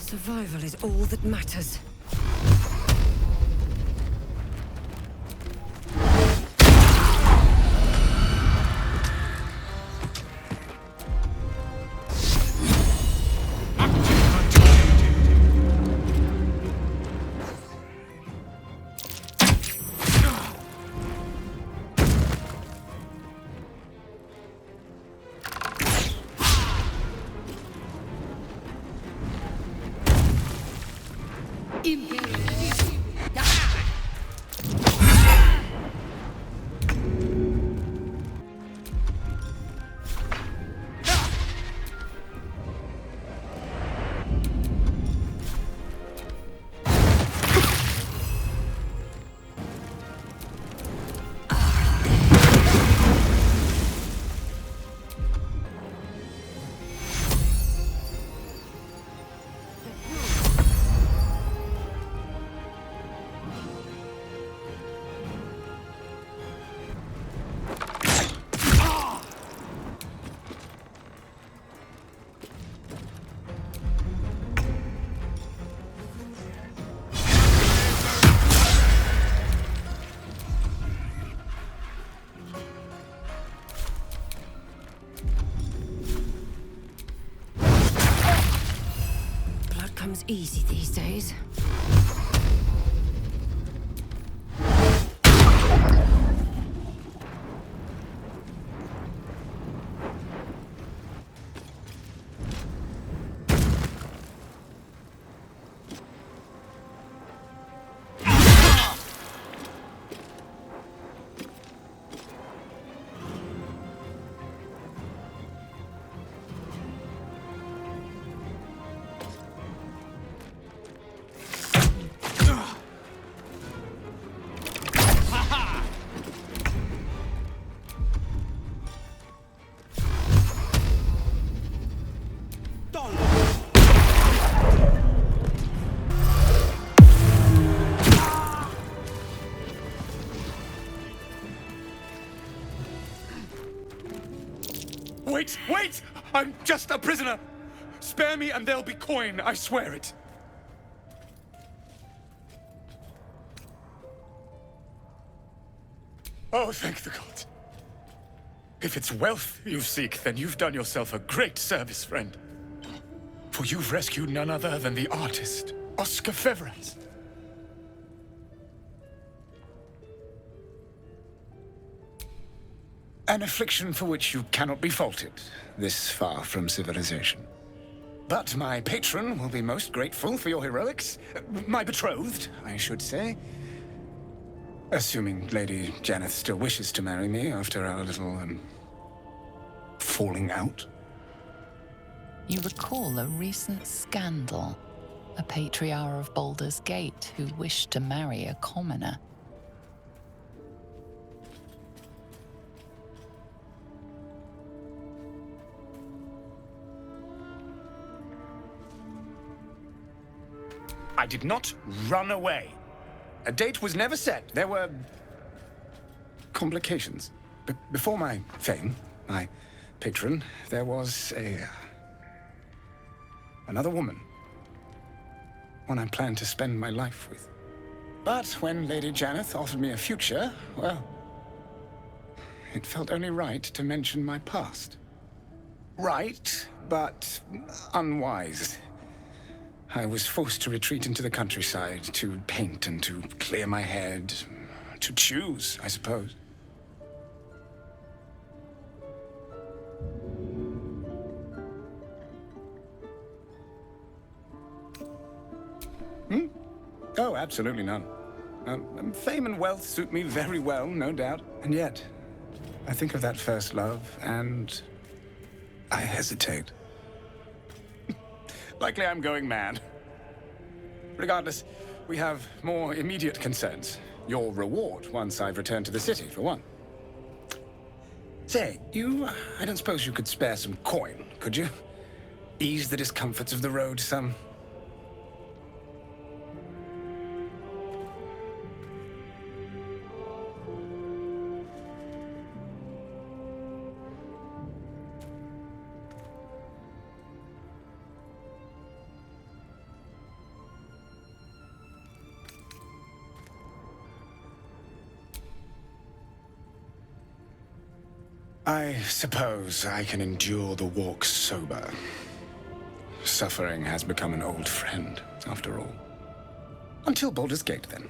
Survival is all that matters. Comes easy these days. Wait! Wait! I'm just a prisoner! Spare me and there'll be coin, I swear it! Oh, thank the gods. If it's wealth you seek, then you've done yourself a great service, friend. For you've rescued none other than the artist, Oscar Feverez. An affliction for which you cannot be faulted, this far from civilization. But my patron will be most grateful for your heroics. My betrothed, I should say. Assuming Lady Janeth still wishes to marry me after our little, falling out. You recall a recent scandal. A patriarch of Baldur's Gate who wished to marry a commoner. I did not run away. A date was never set. There were complications. Before my fame, my patron, there was another woman. One I planned to spend my life with. But when Lady Janeth offered me a future, well, it felt only right to mention my past. Right, but unwise. I was forced to retreat into the countryside, to paint and to clear my head, to choose, I suppose. Oh, absolutely none. Fame and wealth suit me very well, no doubt. And yet, I think of that first love, and I hesitate. Likely I'm going mad. Regardless, we have more immediate concerns. Your reward once I've returned to the city, for one. Say, I don't suppose you could spare some coin, could you? Ease the discomforts of the road some. I suppose I can endure the walk sober. Suffering has become an old friend, after all. Until Baldur's Gate, then.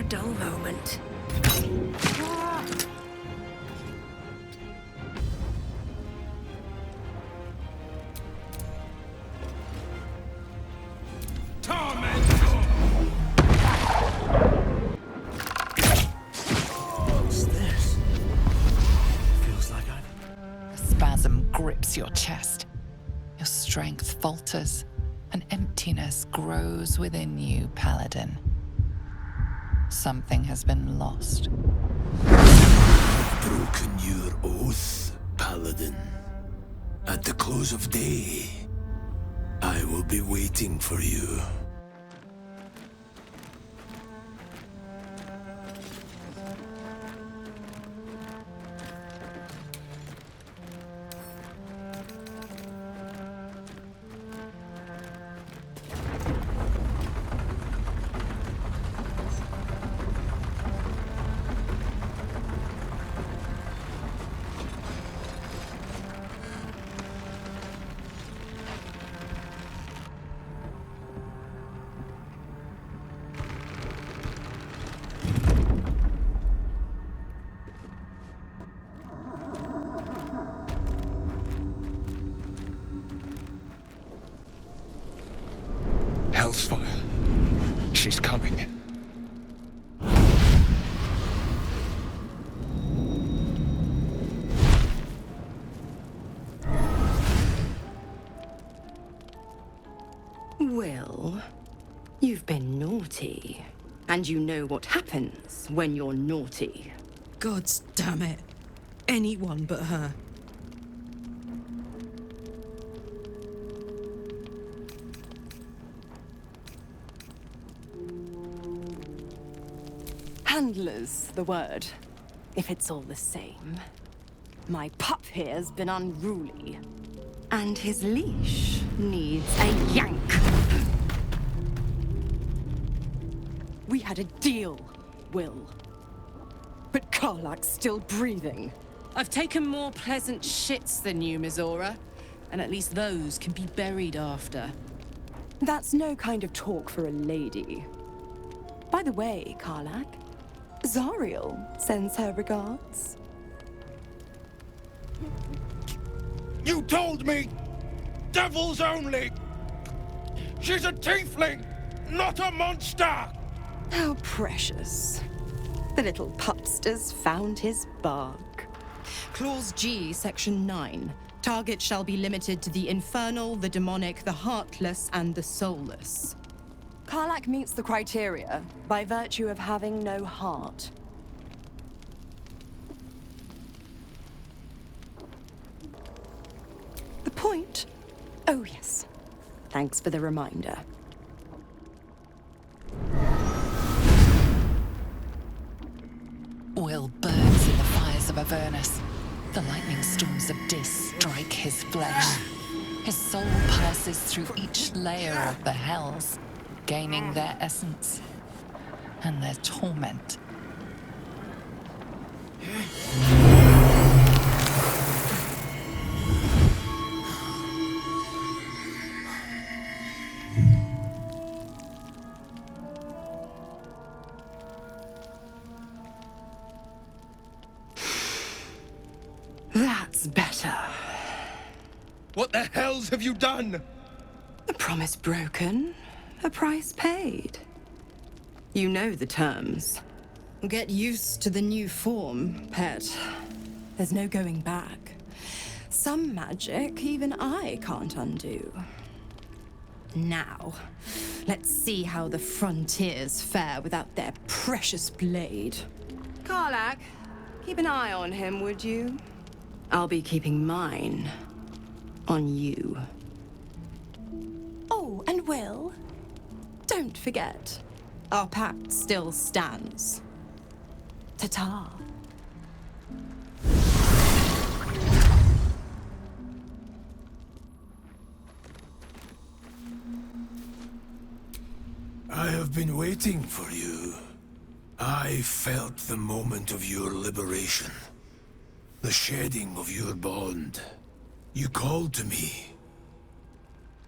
Dull moment. What's this? Feels like A spasm grips your chest. Your strength falters. An emptiness grows within you, Paladin. Something has been lost. broken your oath, Paladin. At the close of day, I will be waiting for you. Hellsfire. She's coming. Well, you've been naughty. And you know what happens when you're naughty. Gods damn it. Anyone but her. Handler's the word, if it's all the same. My pup here's been unruly. And his leash needs a yank. We had a deal, Will. But Karlach's still breathing. I've taken more pleasant shits than you, Mizora. and at least those can be buried after. That's no kind of talk for a lady. By the way, Karlak, Zariel sends her regards. You told me! Devils only! She's a tiefling, not a monster! How precious. The little pupster's found his bark. Clause G, Section 9. Target shall be limited to the infernal, the demonic, the heartless, and the soulless. Karlak meets the criteria by virtue of having no heart. The point? Oh, yes. Thanks for the reminder. Will burns in the fires of Avernus. The lightning storms of Dis strike his flesh. His soul passes through each layer of the hells, gaining their essence and their torment. That's better. What the hells have you done? A promise broken, a price paid. You know the terms. Get used to the new form, pet. There's no going back. Some magic even I can't undo. Now, let's see how the frontiers fare without their precious blade. Karlak, keep an eye on him, would you? I'll be keeping mine on you. Oh, and Will, don't forget, our pact still stands. Ta-ta. I have been waiting for you. I felt the moment of your liberation. The shedding of your bond. You called to me.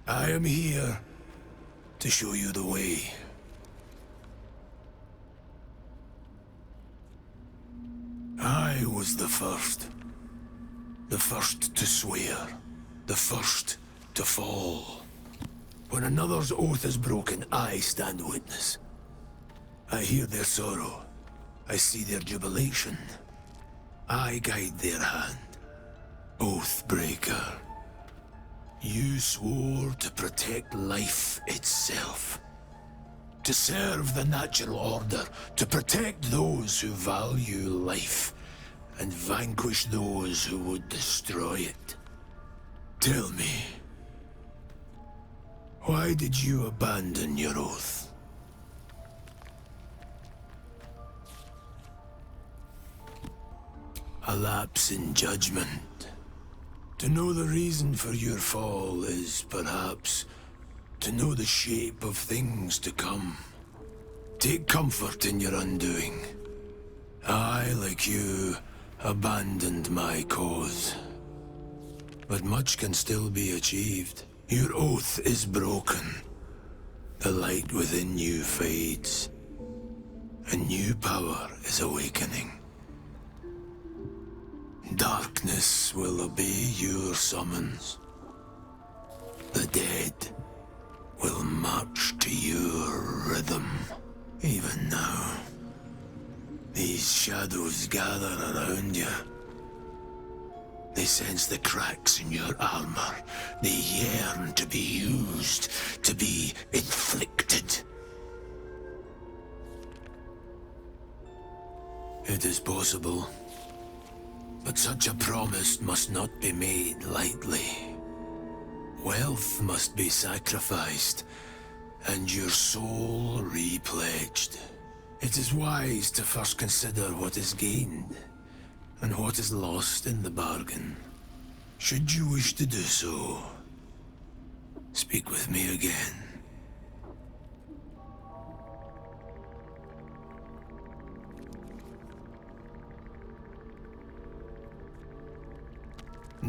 I am here to show you the way. I was the first. The first to swear. The first to fall. When another's oath is broken, I stand witness. I hear their sorrow. I see their jubilation. I guide their hand. Oathbreaker. You swore to protect life itself. To serve the natural order. To protect those who value life. And vanquish those who would destroy it. Tell me. Why did you abandon your oath? A lapse in judgment. To know the reason for your fall is, perhaps, to know the shape of things to come. Take comfort in your undoing. I, like you, abandoned my cause. But much can still be achieved. Your oath is broken. The light within you fades. A new power is awakening. Darkness will obey your summons. The dead will march to your rhythm. Even now, these shadows gather around you. They sense the cracks in your armor. They yearn to be used, to be inflicted. It is possible. But such a promise must not be made lightly. Wealth must be sacrificed, and your soul repledged. It is wise to first consider what is gained, and what is lost in the bargain. Should you wish to do so, speak with me again.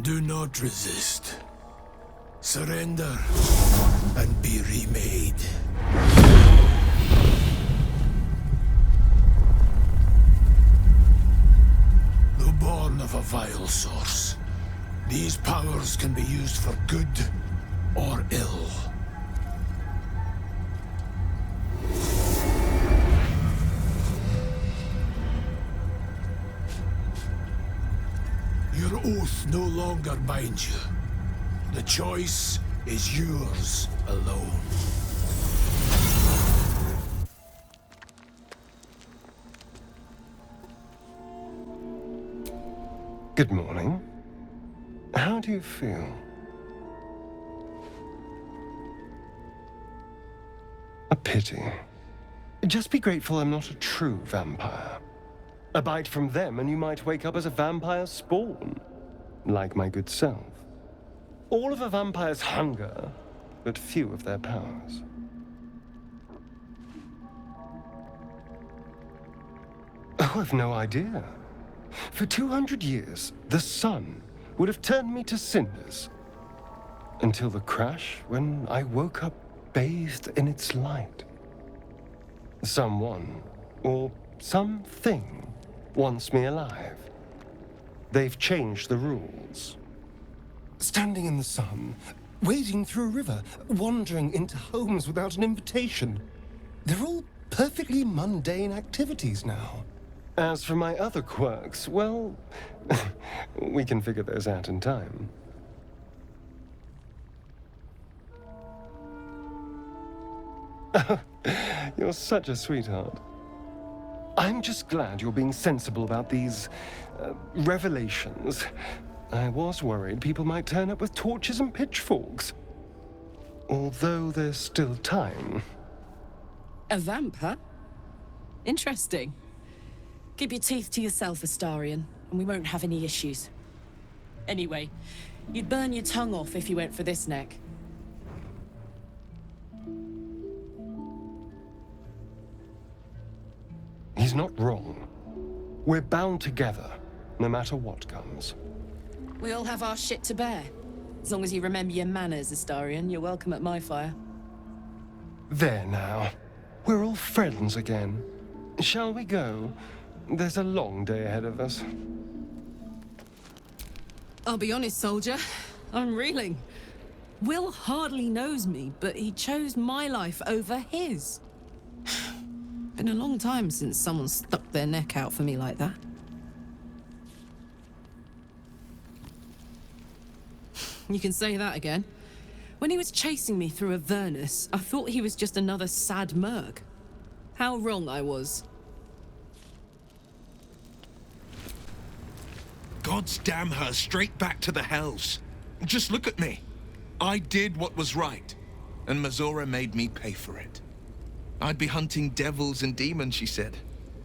Do not resist. Surrender and be remade. Though born of a vile source, these powers can be used for good or ill. Your oath no longer binds you. The choice is yours alone. Good morning. How do you feel? A pity. Just be grateful I'm not a true vampire. A bite from them and you might wake up as a vampire spawn, like my good self. All of a vampire's hunger, but few of their powers. Oh, I've no idea. For 200 years, the sun would have turned me to cinders. Until the crash, when I woke up bathed in its light. Someone, or something, wants me alive. They've changed the rules. Standing in the sun, wading through a river, wandering into homes without an invitation. They're all perfectly mundane activities now. As for my other quirks, well, we can figure those out in time. You're such a sweetheart. I'm just glad you're being sensible about these revelations. I was worried people might turn up with torches and pitchforks. Although there's still time. A vamp, huh? Interesting. Keep your teeth to yourself, Astarion, and we won't have any issues. Anyway, you'd burn your tongue off if you went for this neck. He's not wrong. We're bound together, no matter what comes. We all have our shit to bear. As long as you remember your manners, Astarion, you're welcome at my fire. There now. We're all friends again. Shall we go? There's a long day ahead of us. I'll be honest, soldier. I'm reeling. Will hardly knows me, but he chose my life over his. Been a long time since someone stuck their neck out for me like that. You can say that again. When he was chasing me through Avernus, I thought he was just another sad merc. How wrong I was. God's damn her, straight back to the hells. Just look at me. I did what was right, and Mazora made me pay for it. I'd be hunting devils and demons, she said.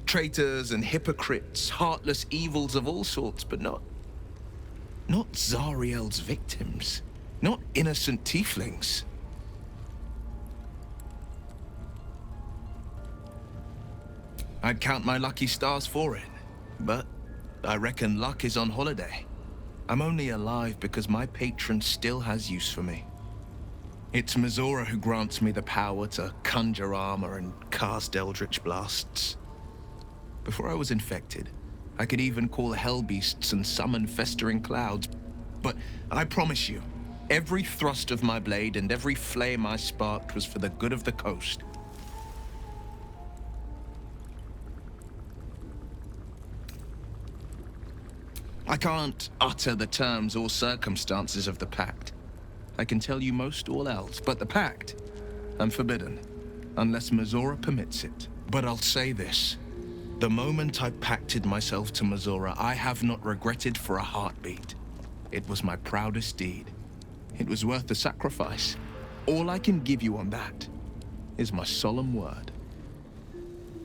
Traitors and hypocrites, heartless evils of all sorts, but not Zariel's victims. Not innocent tieflings. I'd count my lucky stars for it, but I reckon luck is on holiday. I'm only alive because my patron still has use for me. It's Mazora who grants me the power to conjure armor and cast eldritch blasts. Before I was infected, I could even call hell beasts and summon festering clouds. But I promise you, every thrust of my blade and every flame I sparked was for the good of the coast. I can't utter the terms or circumstances of the pact. I can tell you most all else, but the pact, I'm forbidden, unless Mazora permits it. But I'll say this. The moment I pacted myself to Mazora, I have not regretted for a heartbeat. It was my proudest deed. It was worth the sacrifice. All I can give you on that is my solemn word.